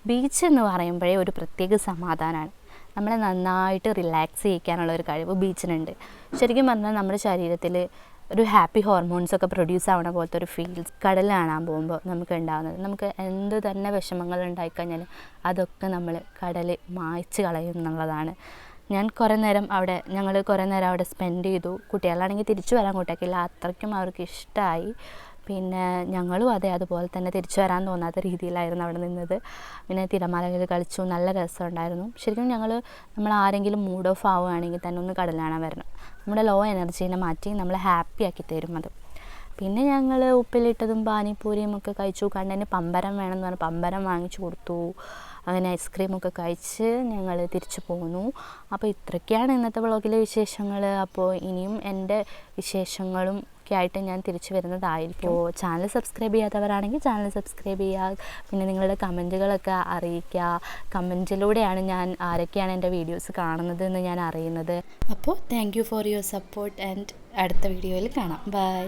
Beach എന്ന് പറയുമ്പോഴേ ഒരു പ്രത്യേക സമാധാനമാണ്. നമ്മളെ നന്നായിട്ട് റിലാക്സ് ചെയ്യിക്കാനുള്ള ഒരു കഴിവ് ബീച്ചിനുണ്ട്. ശരിക്കും പറഞ്ഞാൽ നമ്മുടെ ശരീരത്തിൽ ഒരു ഹാപ്പി ഹോർമോൺസൊക്കെ പ്രൊഡ്യൂസ് ആവണ പോലത്തെ ഒരു ഫീൽസ് കടൽ കാണാൻ പോകുമ്പോൾ നമുക്ക് ഉണ്ടാകുന്നത്. നമുക്ക് എന്ത് തന്നെ വിഷമങ്ങൾ ഉണ്ടായിക്കഴിഞ്ഞാൽ അതൊക്കെ നമ്മൾ കടൽ മായ്ച്ച് കളയും എന്നുള്ളതാണ്. ഞങ്ങൾ കുറേ നേരം അവിടെ സ്പെൻഡ് ചെയ്തു. കുട്ടികളാണെങ്കിൽ തിരിച്ചു വരാൻ കൂട്ടാക്കില്ല, അത്രയ്ക്കും അവർക്ക് ഇഷ്ടമായി. പിന്നെ ഞങ്ങളും അതുപോലെ തന്നെ തിരിച്ചു വരാൻ തോന്നാത്ത രീതിയിലായിരുന്നു അവിടെ നിന്നത്. പിന്നെ തിരമാലകൾ കളിച്ചു, നല്ല രസമുണ്ടായിരുന്നു. ശരിക്കും നമ്മൾ ആരെങ്കിലും മൂഡ് ഓഫ് ആവുകയാണെങ്കിൽ തന്നെ ഒന്ന് കടൽ കാണാൻ വരണം. നമ്മുടെ ലോ എനർജീനെ മാറ്റി നമ്മളെ ഹാപ്പി ആക്കി തരും അത്. പിന്നെ ഞങ്ങൾ ഉപ്പിലിട്ടതും പാനിപ്പൂരിയും ഒക്കെ കഴിച്ചു. കണ്ണന് പമ്പരം വേണമെന്ന് പറഞ്ഞാൽ പമ്പരം വാങ്ങിച്ചു കൊടുത്തു. അങ്ങനെ ഐസ്ക്രീമൊക്കെ കഴിച്ച് ഞങ്ങൾ തിരിച്ചു പോന്നു. അപ്പോൾ ഇത്രയൊക്കെയാണ് ഇന്നത്തെ വ്ളോഗിലെ വിശേഷങ്ങൾ. അപ്പോൾ ഇനിയും എൻ്റെ വിശേഷങ്ങളും ഒക്കെ ആയിട്ട് ഞാൻ തിരിച്ചു വരുന്നതായിരിക്കും. അപ്പോൾ ചാനൽ സബ്സ്ക്രൈബ് ചെയ്യാത്തവരാണെങ്കിൽ ചാനൽ സബ്സ്ക്രൈബ് ചെയ്യുക. പിന്നെ നിങ്ങളുടെ കമൻറ്റുകളൊക്കെ അറിയിക്കുക. കമൻറ്റിലൂടെയാണ് ഞാൻ ആരൊക്കെയാണ് എൻ്റെ വീഡിയോസ് കാണുന്നത് എന്ന് ഞാൻ അറിയുന്നത്. അപ്പോൾ thank you for your support and അടുത്ത വീഡിയോയിൽ കാണാം. ബൈ.